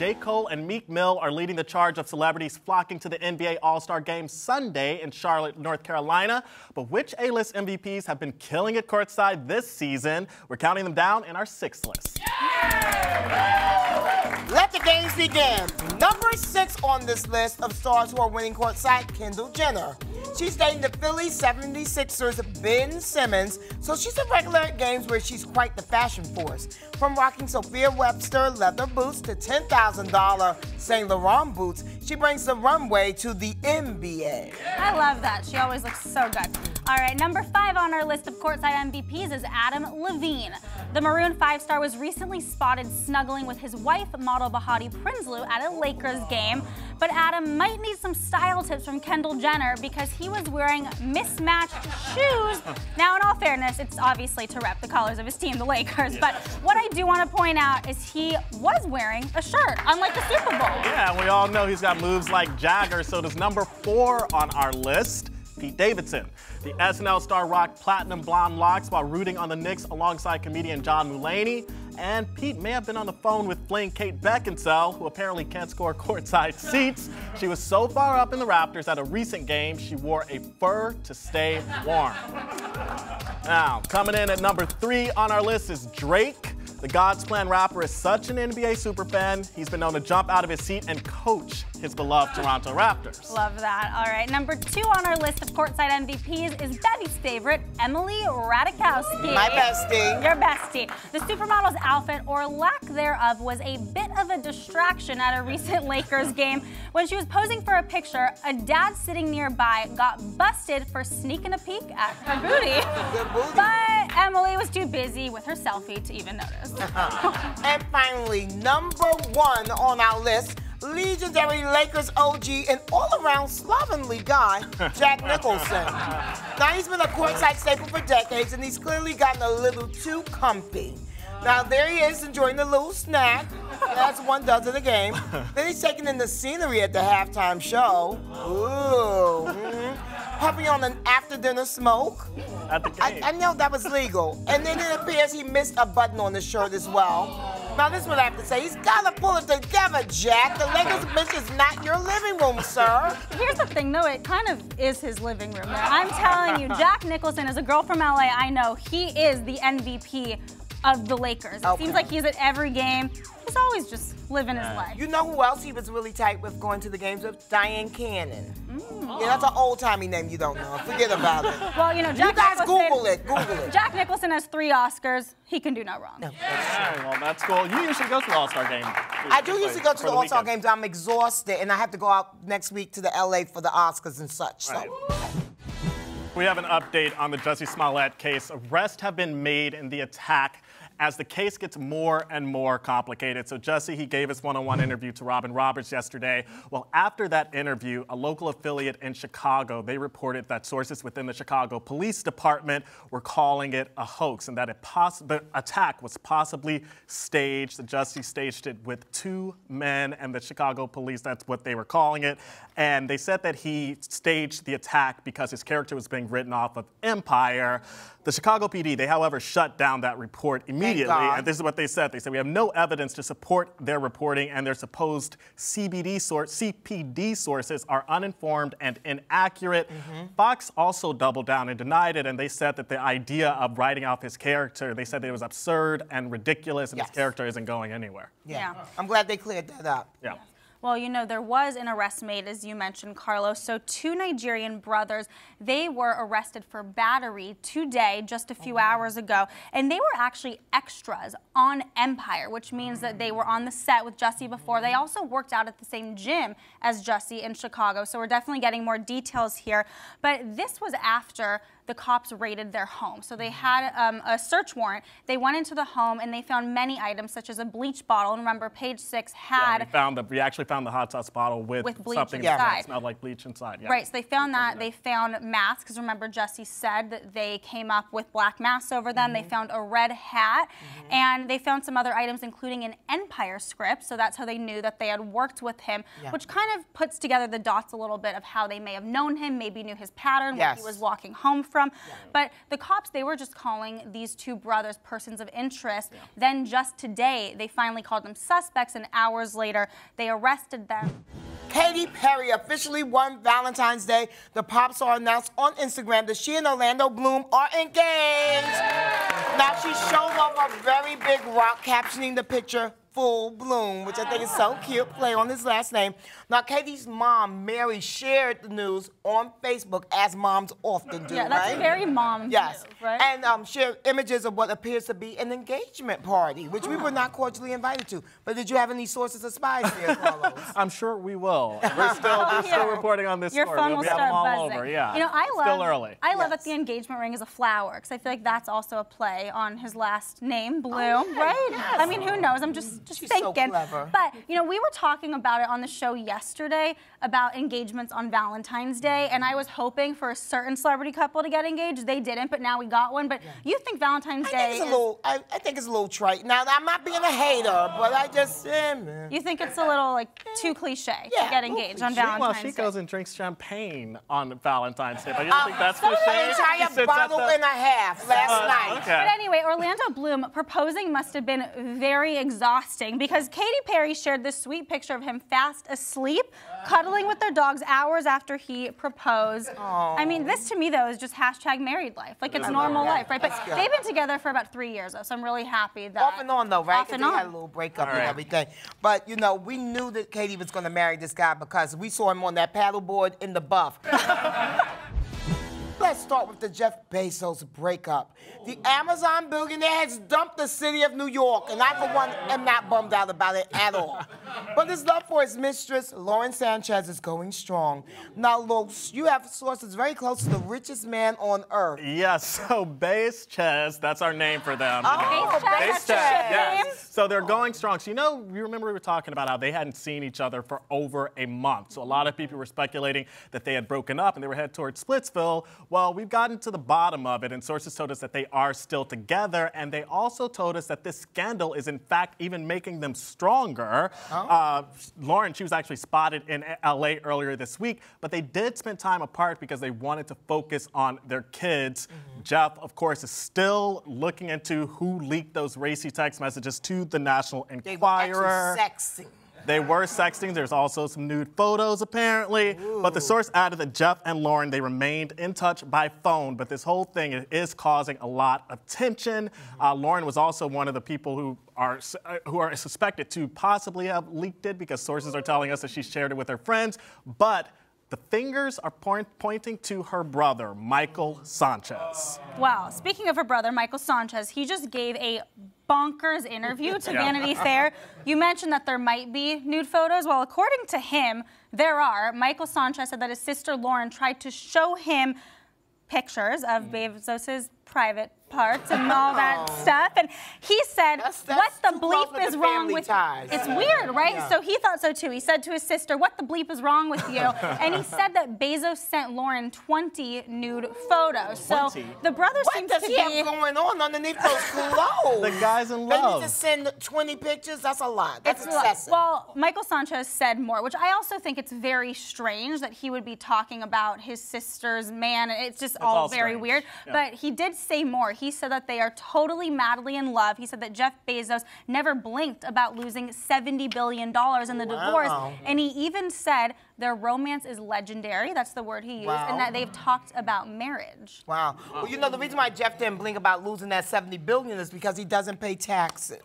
J. Cole and Meek Mill are leading the charge of celebrities flocking to the NBA All-Star Game Sunday in Charlotte, North Carolina. But which A-list MVPs have been killing it courtside this season? We're counting them down in our 6th list. Let the games begin. Number 6 on this list of stars who are winning courtside, Kendall Jenner. She's dating the Philly 76ers' Ben Simmons, so she's a regular at games where she's quite the fashion force. From rocking Sophia Webster leather boots to $10,000 Saint Laurent boots, she brings the runway to the NBA. I love that. She always looks so good. All right, number 5 on our list of courtside MVPs is Adam Levine. The Maroon 5 star was recently spotted snuggling with his wife, model Behati Prinsloo, at a Lakers game. But Adam might need some style tips from Kendall Jenner because he was wearing mismatched shoes. Now, in all fairness, it's obviously to rep the colors of his team, the Lakers. But what I do want to point out is he was wearing a shirt, unlike the Super Bowl. Yeah, and we all know he's got moves like Jagger. So does number 4 on our list, Pete Davidson. The SNL star rocked platinum blonde locks while rooting on the Knicks alongside comedian John Mulaney. And Pete may have been on the phone with fling Kate Beckinsale, who apparently can't score courtside seats. She was so far up in the rafters at a recent game, she wore a fur to stay warm. Now, coming in at number 3 on our list is Drake. The God's Plan rapper is such an NBA superfan, he's been known to jump out of his seat and coach his beloved Toronto Raptors. Love that. All right, number 2 on our list of courtside MVPs is Bevy's favorite, Emily Ratajkowski. My bestie. Your bestie. The supermodel's outfit, or lack thereof, was a bit of a distraction at a recent Lakers game. When she was posing for a picture, a dad sitting nearby got busted for sneaking a peek at her booty. Good booty. But Emily was too busy with her selfie to even notice. And finally, number 1 on our list, legendary Lakers OG and all-around slovenly guy, Jack Nicholson. Now, he's been a courtside staple for decades, and he's clearly gotten a little too comfy. Now, there he is enjoying a little snack, as one does at a game. Then he's taking in the scenery at the halftime show. Ooh. Puffing on an after-dinner smoke. At the game. I know that was legal. And then it appears he missed a button on his shirt as well. Now, this is what I have to say. He's got to pull it together, Jack. The Lakers bench is not your living room, sir. Here's the thing, though. It kind of is his living room there. I'm telling you, Jack Nicholson, as a girl from LA, I know he is the MVP of the Lakers. It seems like he's at every game. He's always just living his life. You know who else he was really tight with going to the games with? Diane Cannon. Yeah, that's an old-timey name you don't know. Forget about it. Well, you know, Jack you guys Nicholson, Google it. Google it. Jack Nicholson has 3 Oscars. He can do no wrong. No, Yeah, well, that's cool. You usually go to the All-Star game. I do usually go to the All-Star games. I'm exhausted, and I have to go out next week to the LA for the Oscars and such. So. Right. We have an update on the Jussie Smollett case. Arrests have been made in the attack as the case gets more and more complicated. So Jussie, he gave his one-on-one interview to Robin Roberts yesterday. Well, after that interview, a local affiliate in Chicago, they reported that sources within the Chicago Police Department were calling it a hoax and that the attack was possibly staged. Jussie staged it with 2 men, and the Chicago police, that's what they were calling it. And they said that he staged the attack because his character was being written off of Empire. The Chicago PD, they, however, shut down that report immediately. And this is what they said. They said, we have no evidence to support their reporting, and their supposed CPD sources are uninformed and inaccurate. Fox also doubled down and denied it, and they said that the idea of writing off his character, they said that it was absurd and ridiculous, and his character isn't going anywhere. Yeah. I'm glad they cleared that up. Yeah. Well, you know, there was an arrest made, as you mentioned, Carlos. So 2 Nigerian brothers, they were arrested for battery today, just a few hours ago. And they were actually extras on Empire, which means that they were on the set with Jussie before. They also worked out at the same gym as Jussie in Chicago. So we're definitely getting more details here. But this was after the cops raided their home. So they had a search warrant. They went into the home and they found many items, such as a bleach bottle. And remember, page 6 had... Yeah, we actually found the hot sauce bottle with bleach something that smelled like bleach inside. Yeah. Right, so they found that. They found masks, because remember, Jussie said that they came up with black masks over them. They found a red hat, and they found some other items, including an Empire script. So that's how they knew that they had worked with him, which kind of puts together the dots a little bit of how they may have known him, maybe knew his pattern, where he was walking home from. from. But the cops, they were just calling these two brothers persons of interest. Then just today, they finally called them suspects, and hours later, they arrested them. Katy Perry officially won Valentine's Day. The pop star announced on Instagram that she and Orlando Bloom are engaged. Now she showed off a very big rock, captioning the picture, Full Bloom, which I think is so cute, play on his last name. Now, Katy's mom, Mary, shared the news on Facebook, as moms often do, Yeah, that's right? very mom move, right? And shared images of what appears to be an engagement party, which we were not cordially invited to. But did you have any sources of spies here, Carlos? I'm sure we will. We're still reporting on this Your story. phone We'll will be having them start all buzzing. over. Yeah. You know, I love. Still early. I love that the engagement ring is a flower, because I feel like that's also a play on his last name, Bloom, right? Yes. I mean, who knows? I'm just She's thinking. so clever. But you know, we were talking about it on the show yesterday about engagements on Valentine's Day, and I was hoping for a certain celebrity couple to get engaged. They didn't, but now we got one. But you think Valentine's Day is I think it's a little trite. Now, I'm not being a hater, but I just, man. You think it's a little like too cliche to get engaged on Valentine's Well, Day? she goes and drinks champagne on Valentine's Day, but you don't think that's cliche? An entire bottle and a half last night. Okay. But anyway, Orlando Bloom proposing must have been very exhausting, because Katy Perry shared this sweet picture of him fast asleep, cuddling with their dogs hours after he proposed. I mean, this to me, though, is just hashtag married life. Like, it's normal life, right? But they've been together for about 3 years, though, so I'm really happy that... Off and on, though, right? Off and They on. had a little breakup and everything. But, you know, we knew that Katy was going to marry this guy because we saw him on that paddleboard in the Buff. Let's start with the Jeff Bezos breakup. The Amazon billionaire has dumped the city of New York, and I, for one, am not bummed out about it at all. But his love for his mistress, Lauren Sanchez, is going strong. Now, Los, you have sources very close to the richest man on earth. Yes, so Bez-Chez, that's our name for them. Bez-Chez, that's your ship name? So they're going strong. So you remember we were talking about how they hadn't seen each other for over a month. So a lot of people were speculating that they had broken up and they were headed towards Splitsville. Well, we've gotten to the bottom of it, and sources told us that they are still together, and they also told us that this scandal is in fact even making them stronger. Lauren, she was actually spotted in LA earlier this week, but they did spend time apart because they wanted to focus on their kids. Jeff, of course, is still looking into who leaked those racy text messages to the National Enquirer. They were actually sexting. They were sexting. There's also some nude photos, apparently. Ooh. But the source added that Jeff and Lauren, they remained in touch by phone. But this whole thing is causing a lot of tension. Lauren was also one of the people who are suspected to possibly have leaked it, because sources are telling us that she shared it with her friends. But the fingers are pointing to her brother, Michael Sanchez. Well, speaking of her brother, Michael Sanchez, he just gave a bonkers interview to Vanity Fair. You mentioned that there might be nude photos. Well, according to him, there are. Michael Sanchez said that his sister Lauren tried to show him pictures of Bezos' private parts and all that stuff, and he said, what the bleep is wrong with you? It's weird, right? Yeah. So he thought so too. He said to his sister, what the bleep is wrong with you? And he said that Bezos sent Lauren 20 nude photos. 20? So the brother seems to be... What does he have going on underneath those clothes? The guy's in love. They need to send 20 pictures? That's a lot. That's excessive. Well, Michael Sanchez said more, which I also think it's very strange that he would be talking about his sister's man. It's just all very weird. Yeah. But he did say more. He said that they are totally madly in love. He said that Jeff Bezos never blinked about losing $70 billion in the divorce. And he even said their romance is legendary. That's the word he used. And that they've talked about marriage. Wow. Well, you know, the reason why Jeff didn't blink about losing that $70 billion is because he doesn't pay taxes.